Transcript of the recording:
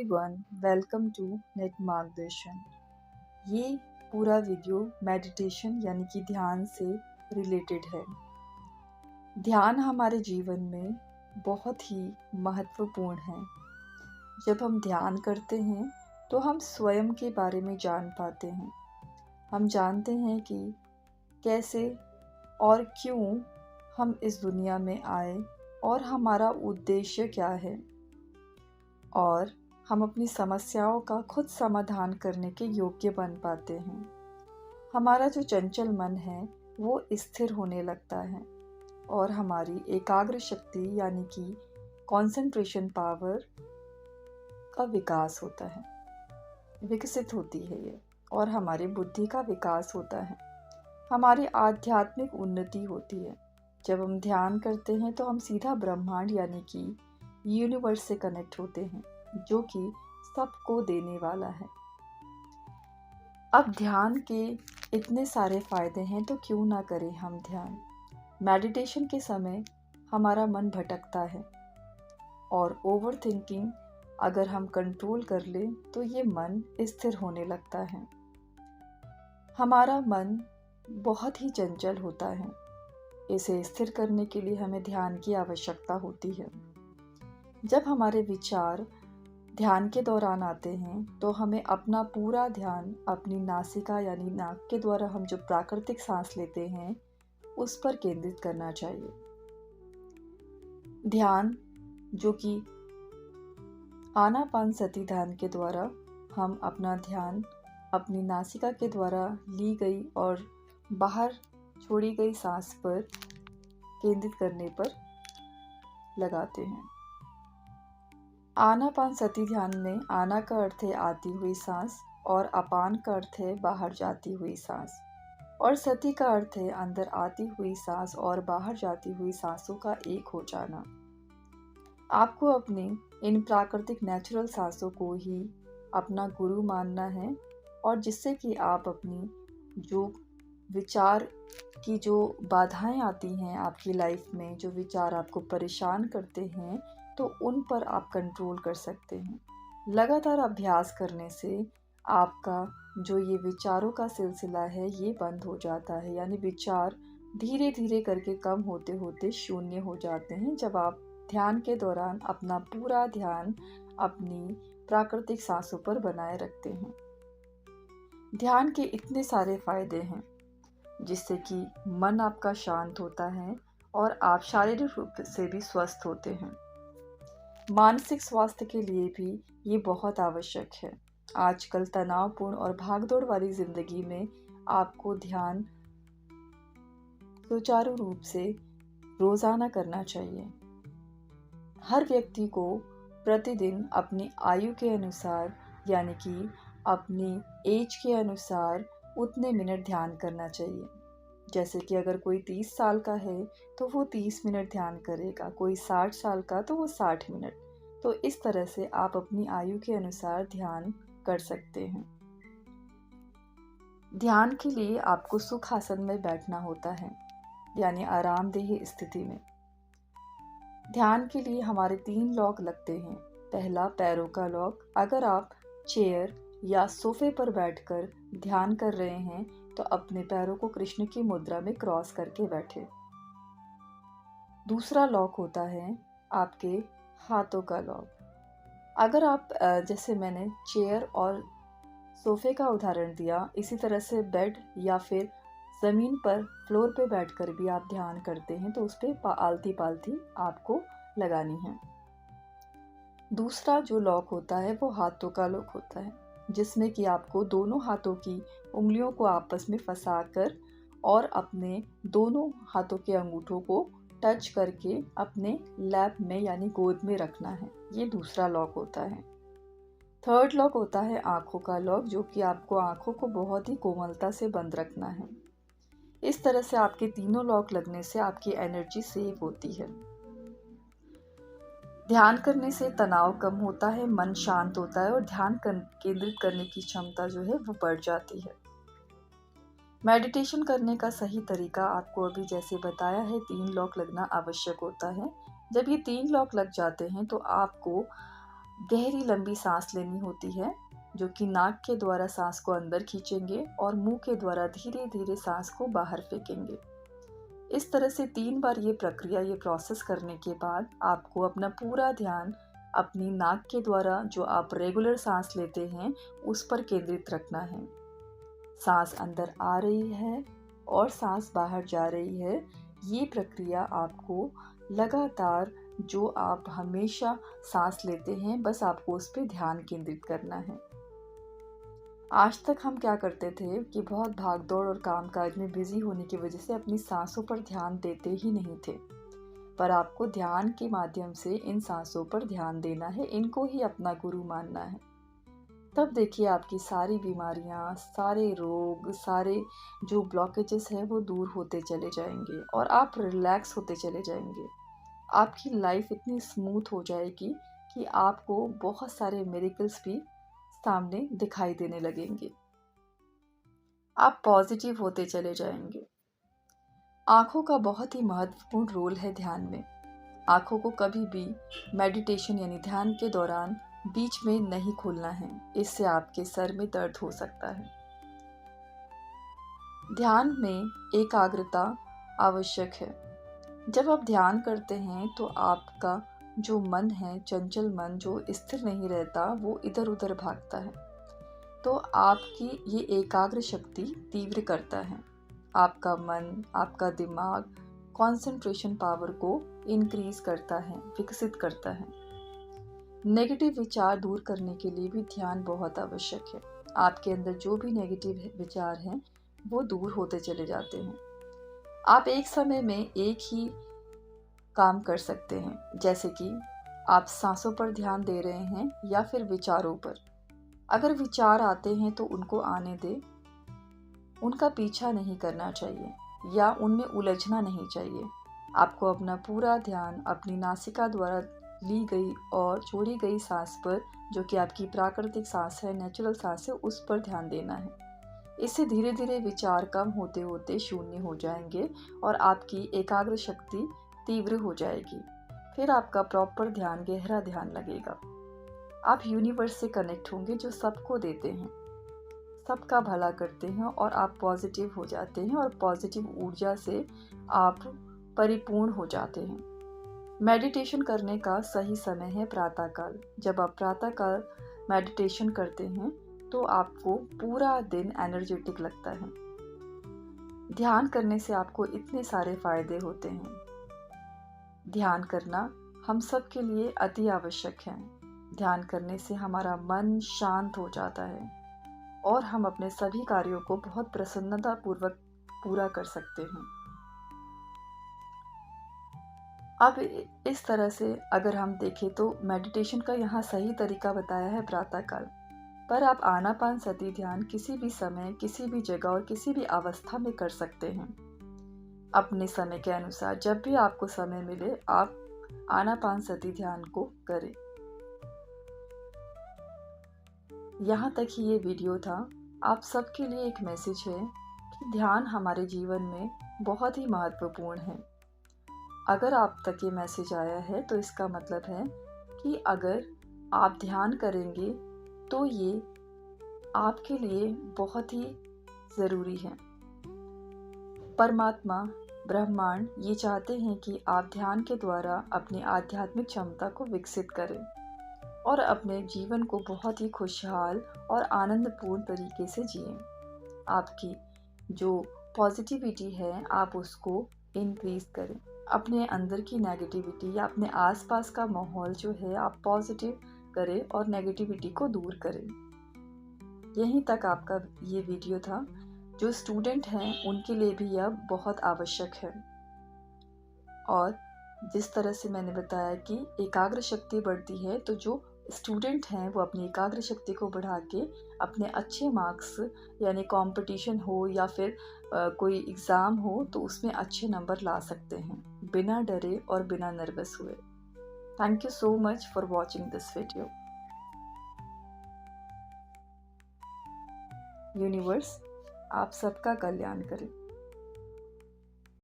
Everyone, welcome to net मार्गदर्शन। ये पूरा वीडियो मेडिटेशन यानी कि ध्यान से रिलेटेड है। ध्यान हमारे जीवन में बहुत ही महत्वपूर्ण है। जब हम ध्यान करते हैं तो हम स्वयं के बारे में जान पाते हैं। हम जानते हैं कि कैसे और क्यों हम इस दुनिया में आए और हमारा उद्देश्य क्या है, और हम अपनी समस्याओं का खुद समाधान करने के योग्य बन पाते हैं। हमारा जो चंचल मन है वो स्थिर होने लगता है और हमारी एकाग्र शक्ति यानी कि कंसंट्रेशन पावर का विकास होता है, विकसित होती है ये, और हमारी बुद्धि का विकास होता है। हमारी आध्यात्मिक उन्नति होती है। जब हम ध्यान करते हैं तो हम सीधा ब्रह्मांड यानी कि यूनिवर्स से कनेक्ट होते हैं, जो कि सबको देने वाला है। अब ध्यान के इतने सारे फायदे हैं तो क्यों ना करें हम ध्यान। मेडिटेशन के समय हमारा मन भटकता है और ओवर थिंकिंग अगर हम कंट्रोल कर लें तो ये मन स्थिर होने लगता है। हमारा मन बहुत ही चंचल होता है। इसे स्थिर करने के लिए हमें ध्यान की आवश्यकता होती है। जब हमारे विचार ध्यान के दौरान आते हैं तो हमें अपना पूरा ध्यान अपनी नासिका यानी नाक के द्वारा हम जो प्राकृतिक सांस लेते हैं उस पर केंद्रित करना चाहिए। ध्यान जो कि आनापानसति ध्यान के द्वारा हम अपना ध्यान अपनी नासिका के द्वारा ली गई और बाहर छोड़ी गई सांस पर केंद्रित करने पर लगाते हैं। आनापानसति ध्यान में आना का अर्थ है आती हुई सांस और अपान का अर्थ है बाहर जाती हुई सांस, और सति का अर्थ है अंदर आती हुई सांस और बाहर जाती हुई सांसों का एक हो जाना। आपको अपनी इन प्राकृतिक नेचुरल सांसों को ही अपना गुरु मानना है, और जिससे कि आप अपनी जो विचार की जो बाधाएं आती हैं आपकी लाइफ में, जो विचार आपको परेशान करते हैं, तो उन पर आप कंट्रोल कर सकते हैं। लगातार अभ्यास करने से आपका जो ये विचारों का सिलसिला है ये बंद हो जाता है, यानी विचार धीरे धीरे करके कम होते होते शून्य हो जाते हैं जब आप ध्यान के दौरान अपना पूरा ध्यान अपनी प्राकृतिक सांसों पर बनाए रखते हैं। ध्यान के इतने सारे फायदे हैं जिससे कि मन आपका शांत होता है और आप शारीरिक रूप से भी स्वस्थ होते हैं। मानसिक स्वास्थ्य के लिए भी ये बहुत आवश्यक है। आजकल तनावपूर्ण और भागदौड़ वाली जिंदगी में आपको ध्यान सुचारू रूप से रोजाना करना चाहिए। हर व्यक्ति को प्रतिदिन अपनी आयु के अनुसार यानी कि अपनी एज के अनुसार उतने मिनट ध्यान करना चाहिए। जैसे कि अगर कोई 30 साल का है तो वो 30 मिनट ध्यान करेगा, कोई 60 साल का तो वो 60 मिनट। तो इस तरह से आप अपनी आयु के अनुसार ध्यान कर सकते हैं। ध्यान के लिए आपको सुखासन में बैठना होता है, यानी आरामदेह स्थिति में। ध्यान के लिए हमारे 3 लॉक लगते हैं। पहला पैरों का लॉक। अगर आप चेयर या सोफे पर बैठकर ध्यान कर रहे हैं तो अपने पैरों को कृष्ण की मुद्रा में क्रॉस करके बैठे। दूसरा लॉक होता है आपके हाथों का लॉक। अगर आप जैसे मैंने चेयर और सोफे का उदाहरण दिया, इसी तरह से बेड या फिर ज़मीन पर फ्लोर पे बैठकर भी आप ध्यान करते हैं तो उस पर आलती पालती आपको लगानी है। दूसरा जो लॉक होता है वो हाथों का लॉक होता है, जिसमें कि आपको दोनों हाथों की उंगलियों को आपस में फंसाकर और अपने दोनों हाथों के अंगूठों को टच करके अपने लैप में यानी गोद में रखना है। ये दूसरा लॉक होता है। थर्ड लॉक होता है आंखों का लॉक, जो कि आपको आंखों को बहुत ही कोमलता से बंद रखना है। इस तरह से आपके तीनों लॉक लगने से आपकी एनर्जी सेव होती है। ध्यान करने से तनाव कम होता है, मन शांत होता है और ध्यान केंद्रित करने की क्षमता जो है वो बढ़ जाती है। मेडिटेशन करने का सही तरीका आपको अभी जैसे बताया है, 3 लॉक लगना आवश्यक होता है। जब ये 3 लॉक लग जाते हैं तो आपको गहरी लंबी सांस लेनी होती है, जो कि नाक के द्वारा सांस को अंदर खींचेंगे और मुंह के द्वारा धीरे धीरे सांस को बाहर फेंकेंगे। इस तरह से 3 बार ये प्रोसेस करने के बाद आपको अपना पूरा ध्यान अपनी नाक के द्वारा जो आप रेगुलर सांस लेते हैं उस पर केंद्रित रखना है। सांस अंदर आ रही है और सांस बाहर जा रही है, ये प्रक्रिया आपको लगातार जो आप हमेशा सांस लेते हैं बस आपको उस पर ध्यान केंद्रित करना है। आज तक हम क्या करते थे कि बहुत भाग दौड़ और काम काज में बिजी होने की वजह से अपनी सांसों पर ध्यान देते ही नहीं थे, पर आपको ध्यान के माध्यम से इन सांसों पर ध्यान देना है, इनको ही अपना गुरु मानना है। तब देखिए आपकी सारी बीमारियां, सारे रोग, सारे जो ब्लॉकेजेस हैं वो दूर होते चले जाएंगे और आप रिलैक्स होते चले जाएंगे। आपकी लाइफ इतनी स्मूथ हो जाएगी कि आपको बहुत सारे मिरेकल्स भी सामने दिखाई देने लगेंगे। आप पॉजिटिव होते चले जाएंगे। आँखों का बहुत ही महत्वपूर्ण रोल है ध्यान में। आँखों को कभी भी मेडिटेशन यानी ध्यान के दौरान बीच में नहीं खोलना है, इससे आपके सर में दर्द हो सकता है। ध्यान में एकाग्रता आवश्यक है। जब आप ध्यान करते हैं तो आपका जो मन है, चंचल मन जो स्थिर नहीं रहता, वो इधर उधर भागता है, तो आपकी ये एकाग्र शक्ति तीव्र करता है। आपका मन, आपका दिमाग कंसंट्रेशन पावर को इंक्रीज करता है, विकसित करता है। नेगेटिव विचार दूर करने के लिए भी ध्यान बहुत आवश्यक है। आपके अंदर जो भी नेगेटिव विचार हैं वो दूर होते चले जाते हैं। आप एक समय में एक ही काम कर सकते हैं, जैसे कि आप सांसों पर ध्यान दे रहे हैं या फिर विचारों पर। अगर विचार आते हैं तो उनको आने दें, उनका पीछा नहीं करना चाहिए या उनमें उलझना नहीं चाहिए। आपको अपना पूरा ध्यान अपनी नासिका द्वारा ली गई और छोड़ी गई सांस पर, जो कि आपकी प्राकृतिक सांस है, नेचुरल सांस है, उस पर ध्यान देना है। इससे धीरे धीरे विचार कम होते होते शून्य हो जाएंगे और आपकी एकाग्र शक्ति तीव्र हो जाएगी। फिर आपका प्रॉपर ध्यान, गहरा ध्यान लगेगा। आप यूनिवर्स से कनेक्ट होंगे जो सबको देते हैं, सबका भला करते हैं और आप पॉजिटिव हो जाते हैं और पॉजिटिव ऊर्जा से आप परिपूर्ण हो जाते हैं। मेडिटेशन करने का सही समय है प्रातःकाल। जब आप प्रातःकाल मेडिटेशन करते हैं तो आपको पूरा दिन एनर्जेटिक लगता है। ध्यान करने से आपको इतने सारे फायदे होते हैं। ध्यान करना हम सब के लिए अति आवश्यक है। ध्यान करने से हमारा मन शांत हो जाता है और हम अपने सभी कार्यों को बहुत प्रसन्नता पूर्वक पूरा कर सकते हैं। अब इस तरह से अगर हम देखें तो मेडिटेशन का यहाँ सही तरीका बताया है प्रातःकाल, पर आप आनापानसती ध्यान किसी भी समय, किसी भी जगह और किसी भी अवस्था में कर सकते हैं। अपने समय के अनुसार जब भी आपको समय मिले आप आनापानसती ध्यान को करें। यहाँ तक ही ये वीडियो था। आप सबके लिए एक मैसेज है कि ध्यान हमारे जीवन में बहुत ही महत्वपूर्ण है। अगर आप तक ये मैसेज आया है तो इसका मतलब है कि अगर आप ध्यान करेंगे तो ये आपके लिए बहुत ही ज़रूरी है। परमात्मा, ब्रह्मांड ये चाहते हैं कि आप ध्यान के द्वारा अपनी आध्यात्मिक क्षमता को विकसित करें और अपने जीवन को बहुत ही खुशहाल और आनंदपूर्ण तरीके से जिएं। आपकी जो पॉजिटिविटी है आप उसको इंक्रीज करें। अपने अंदर की नेगेटिविटी या अपने आसपास का माहौल जो है आप पॉजिटिव करें और नेगेटिविटी को दूर करें। यहीं तक आपका ये वीडियो था। जो स्टूडेंट हैं उनके लिए भी यह बहुत आवश्यक है। और जिस तरह से मैंने बताया कि एकाग्र शक्ति बढ़ती है, तो जो स्टूडेंट हैं वो अपनी एकाग्र शक्ति को बढ़ा के अपने अच्छे मार्क्स, यानी कंपटीशन हो या फिर कोई एग्ज़ाम हो तो उसमें अच्छे नंबर ला सकते हैं, बिना डरे और बिना नर्वस हुए। Thank you so much for watching this video. Universe आप सबका कल्याण करे।